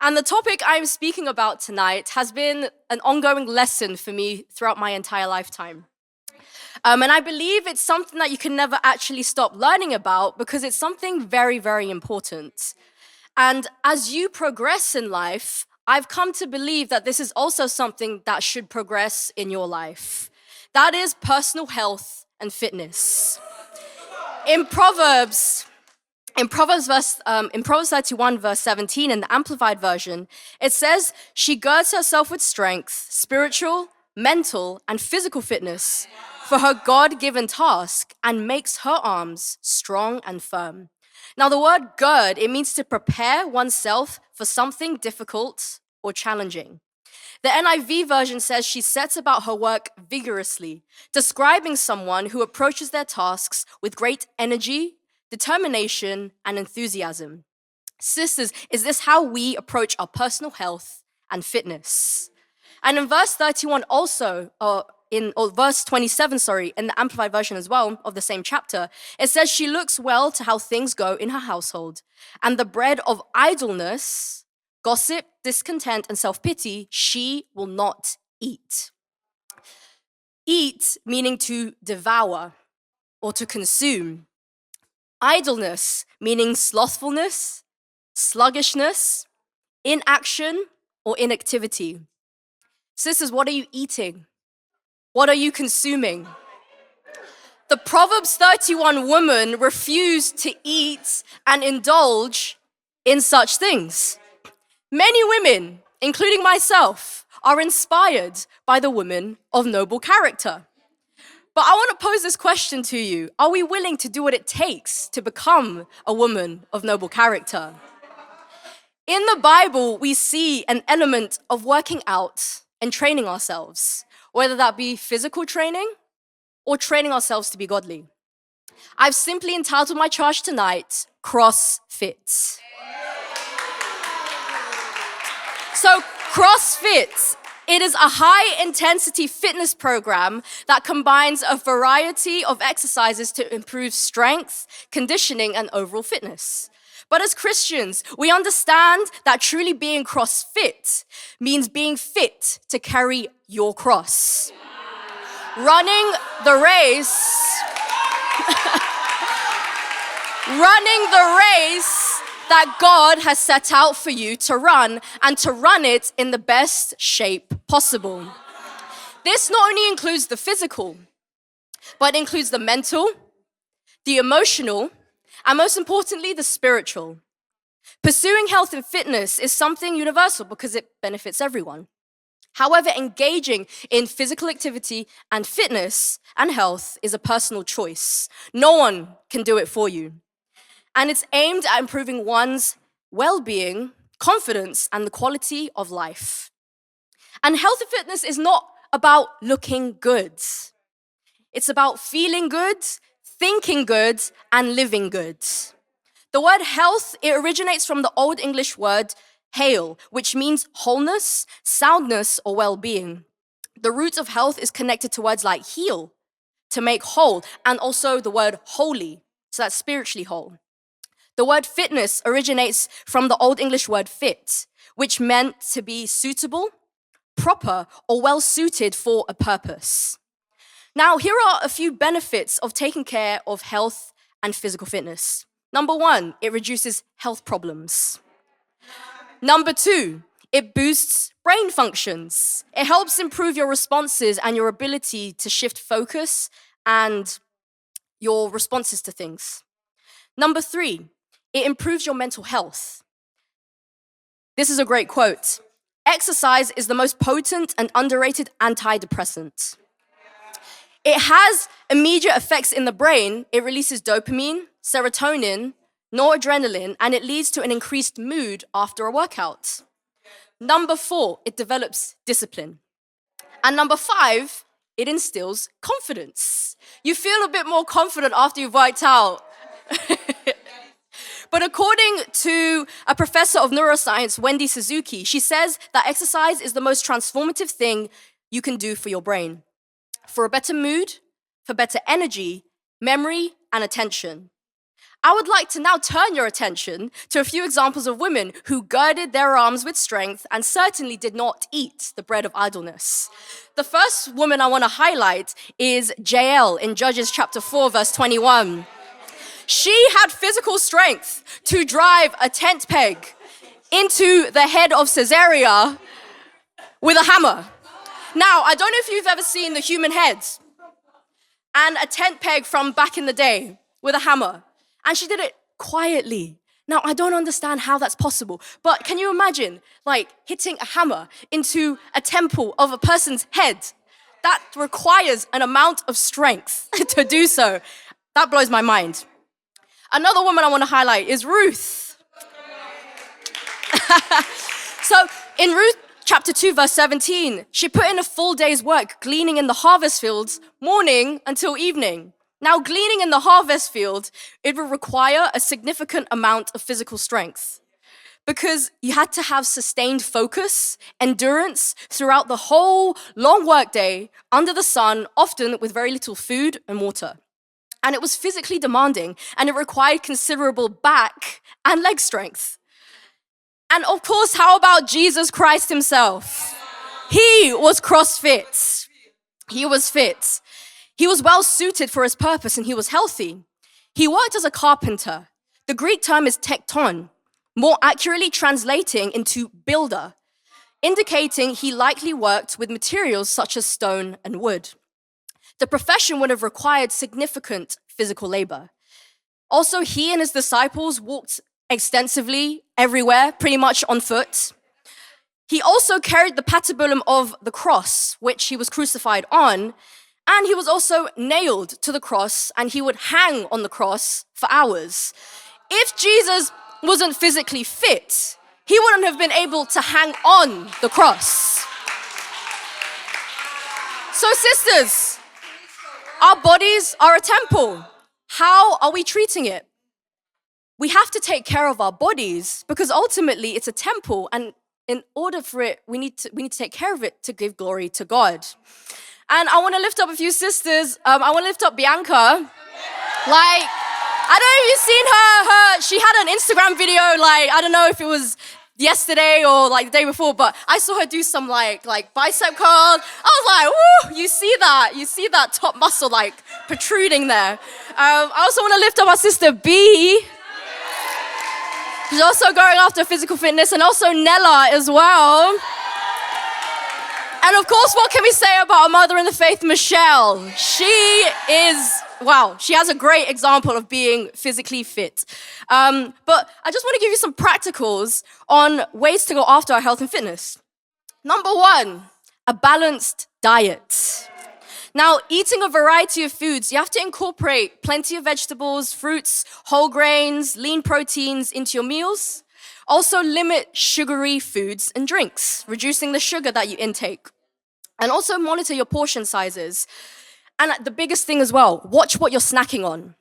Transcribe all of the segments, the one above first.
And the topic I'm speaking about tonight has been an ongoing lesson for me throughout my entire lifetime. And I believe it's something that you can never actually stop learning about because it's something very, very important. And as you progress in life, I've come to believe that this is also something that should progress in your life. That is personal health and fitness. In Proverbs 31, verse 17, in the Amplified Version, it says, "She girds herself with strength, spiritual, mental, and physical fitness for her God-given task and makes her arms strong and firm." Now, the word gird, it means to prepare oneself for something difficult or challenging. The NIV version says she sets about her work vigorously, describing someone who approaches their tasks with great energy, determination, and enthusiasm. Sisters, is this how we approach our personal health and fitness? And in verse 31 also, verse 27, in the Amplified Version as well of the same chapter, it says she looks well to how things go in her household, and the bread of idleness, gossip, discontent, and self-pity, she will not eat. Eat meaning to devour or to consume. Idleness meaning slothfulness, sluggishness, inaction, or inactivity. Sisters, what are you eating? What are you consuming? The Proverbs 31 woman refused to eat and indulge in such things. Many women, including myself, are inspired by the women of noble character. But I want to pose this question to you. Are we willing to do what it takes to become a woman of noble character? In the Bible, we see an element of working out and training ourselves, whether that be physical training or training ourselves to be godly. I've simply entitled my charge tonight, CrossFit. So CrossFit, it is a high-intensity fitness program that combines a variety of exercises to improve strength, conditioning, and overall fitness. But as Christians, we understand that truly being CrossFit means being fit to carry your cross. Running the race that God has set out for you to run, and to run it in the best shape possible. This not only includes the physical, but includes the mental, the emotional, and most importantly, the spiritual. Pursuing health and fitness is something universal because it benefits everyone. However, engaging in physical activity and fitness and health is a personal choice. No one can do it for you. And it's aimed at improving one's well-being, confidence, and the quality of life. And health and fitness is not about looking good. It's about feeling good, thinking good, and living good. The word health, it originates from the Old English word hail, which means wholeness, soundness, or well-being. The root of health is connected to words like heal, to make whole, and also the word holy, so that's spiritually whole. The word fitness originates from the Old English word fit, which meant to be suitable, proper, or well-suited for a purpose. Now, here are a few benefits of taking care of health and physical fitness. Number 1, it reduces health problems. Number 2, it boosts brain functions. It helps improve your responses and your ability to shift focus and your responses to things. Number 3, it improves your mental health. This is a great quote. "Exercise is the most potent and underrated antidepressant. It has immediate effects in the brain. It releases dopamine, serotonin, noradrenaline, and it leads to an increased mood after a workout. Number 4, it develops discipline. And number 5, it instills confidence. You feel a bit more confident after you've worked out." But according to a professor of neuroscience, Wendy Suzuki, she says that exercise is the most transformative thing you can do for your brain, for a better mood, for better energy, memory, and attention. I would like to now turn your attention to a few examples of women who girded their arms with strength and certainly did not eat the bread of idleness. The first woman I want to highlight is Jael in Judges chapter 4, verse 21. She had physical strength to drive a tent peg into the head of Caesarea with a hammer. Now, I don't know if you've ever seen the human head and a tent peg from back in the day with a hammer. And she did it quietly. Now, I don't understand how that's possible, but can you imagine, like, hitting a hammer into a temple of a person's head? That requires an amount of strength to do so. That blows my mind. Another woman I want to highlight is Ruth. So, in Ruth chapter 2, verse 17, she put in a full day's work gleaning in the harvest fields, morning until evening. Now, gleaning in the harvest field, it would require a significant amount of physical strength because you had to have sustained focus, endurance throughout the whole long workday under the sun, often with very little food and water. And it was physically demanding, and it required considerable back and leg strength. And of course, how about Jesus Christ himself? He was CrossFit. He was fit. He was well suited for his purpose and he was healthy. He worked as a carpenter. The Greek term is tekton, more accurately translating into builder, indicating he likely worked with materials such as stone and wood. The profession would have required significant physical labor. Also, he and his disciples walked extensively everywhere, pretty much on foot. He also carried the patibulum of the cross, which he was crucified on, and he was also nailed to the cross, and he would hang on the cross for hours. If Jesus wasn't physically fit, he wouldn't have been able to hang on the cross. So sisters, our bodies are a temple. How are we treating it? We have to take care of our bodies because ultimately it's a temple, and in order for it, we need to take care of it to give glory to God. And I want to lift up a few sisters. I want to lift up Bianca. Like, I don't know if you've seen her. She had an Instagram video, like, I don't know if it was yesterday or like the day before, but I saw her do some like bicep curls. I was like, woo, you see that top muscle like protruding there. I also want to lift up our sister B. She's also going after physical fitness, and also Nella as well. And of course, what can we say about our mother in the faith, Michelle? She has a great example of being physically fit. But I just want to give you some practicals on ways to go after our health and fitness. Number one, a balanced diet. Now, eating a variety of foods, you have to incorporate plenty of vegetables, fruits, whole grains, lean proteins into your meals. Also, limit sugary foods and drinks, reducing the sugar that you intake. And also monitor your portion sizes. And the biggest thing as well, watch what you're snacking on,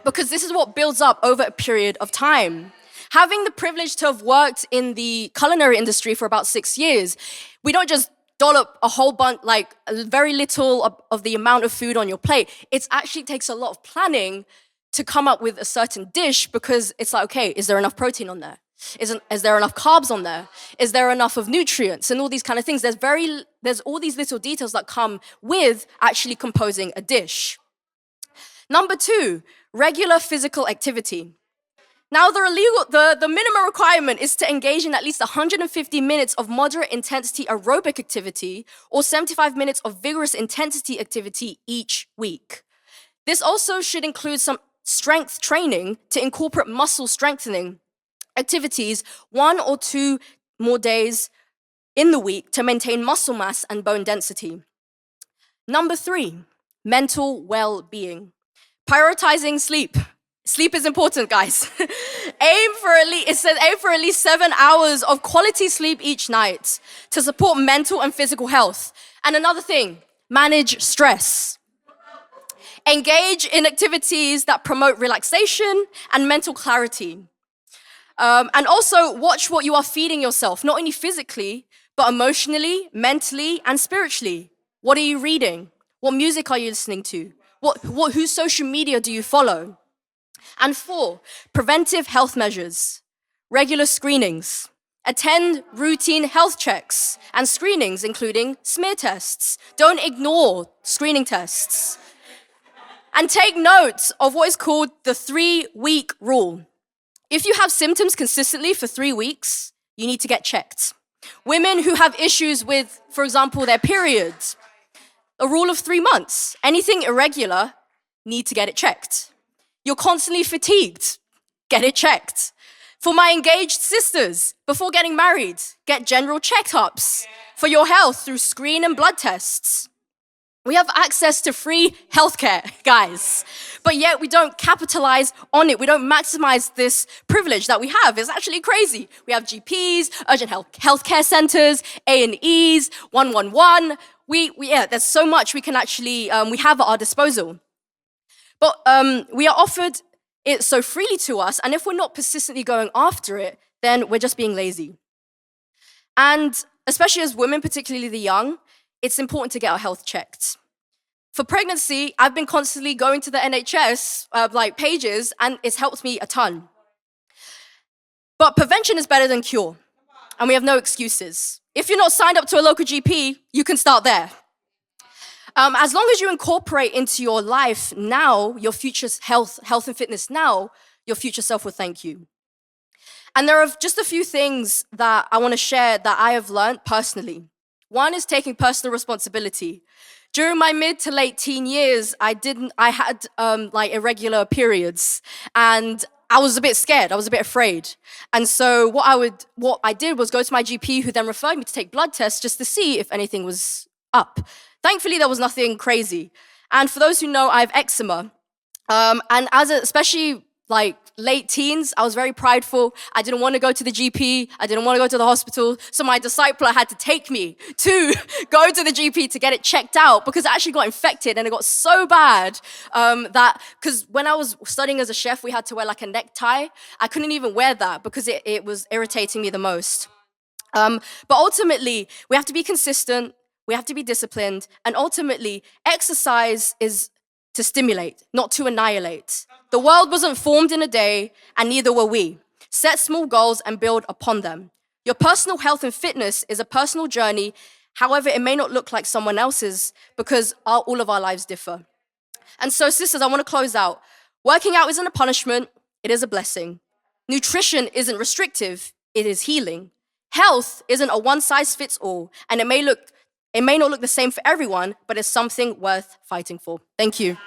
because this is what builds up over a period of time. Having the privilege to have worked in the culinary industry for about 6 years, we don't just dollop a whole bunch, like very little of the amount of food on your plate. It actually takes a lot of planning to come up with a certain dish, because it's like, okay, is there enough protein on there? Is there enough carbs on there? Is there enough of nutrients and all these kind of things? There's all these little details that come with actually composing a dish. Number two, regular physical activity. Now, the minimum requirement is to engage in at least 150 minutes of moderate intensity aerobic activity or 75 minutes of vigorous intensity activity each week. This also should include some strength training to incorporate muscle strengthening activities 1 or 2 more days in the week to maintain muscle mass and bone density. Number 3, mental well-being. Prioritizing sleep. Sleep is important, guys. Aim for at least 7 hours of quality sleep each night to support mental and physical health. And another thing, manage stress. Engage in activities that promote relaxation and mental clarity. And also watch what you are feeding yourself, not only physically, but emotionally, mentally, and spiritually. What are you reading? What music are you listening to? Whose social media do you follow? And 4, preventive health measures, regular screenings. Attend routine health checks and screenings, including smear tests. Don't ignore screening tests. And take note of what is called the 3-week rule. If you have symptoms consistently for 3 weeks, you need to get checked. Women who have issues with, for example, their periods, a rule of 3 months. Anything irregular, need to get it checked. You're constantly fatigued, get it checked. For my engaged sisters, before getting married, get general checkups for your health through screen and blood tests. We have access to free healthcare, guys, but yet we don't capitalize on it. We don't maximize this privilege that we have. It's actually crazy. We have GPs, urgent healthcare centers, A&Es, 111. There's so much we can actually, we have at our disposal. But we are offered it so freely to us, and if we're not persistently going after it, then we're just being lazy. And especially as women, particularly the young, it's important to get our health checked. For pregnancy, I've been constantly going to the NHS pages, and it's helped me a ton. But prevention is better than cure, and we have no excuses. If you're not signed up to a local GP, you can start there. As long as you incorporate into your life now, your future's health and fitness now, your future self will thank you. And there are just a few things that I want to share that I have learned personally. One is taking personal responsibility. During my mid to late teen years, I had irregular periods, and I was a bit scared. I was a bit afraid. And so what I did was go to my GP, who then referred me to take blood tests just to see if anything was up. Thankfully, there was nothing crazy. And for those who know, I have eczema. And especially late teens, I was very prideful. I didn't want to go to the GP. I didn't want to go to the hospital. So my discipler had to take me to go to the GP to get it checked out, because I actually got infected, and it got so bad because when I was studying as a chef, we had to wear a necktie. I couldn't even wear that because it was irritating me the most. But ultimately, we have to be consistent. We have to be disciplined. And ultimately, exercise is to stimulate, not to annihilate. The world wasn't formed in a day, and neither were we. Set small goals and build upon them. Your personal health and fitness is a personal journey. However, it may not look like someone else's, because all of our lives differ. And so, sisters, I want to close out. Working out isn't a punishment, it is a blessing. Nutrition isn't restrictive, it is healing. Health isn't a one-size-fits-all, and it may not look the same for everyone, but it's something worth fighting for. Thank you.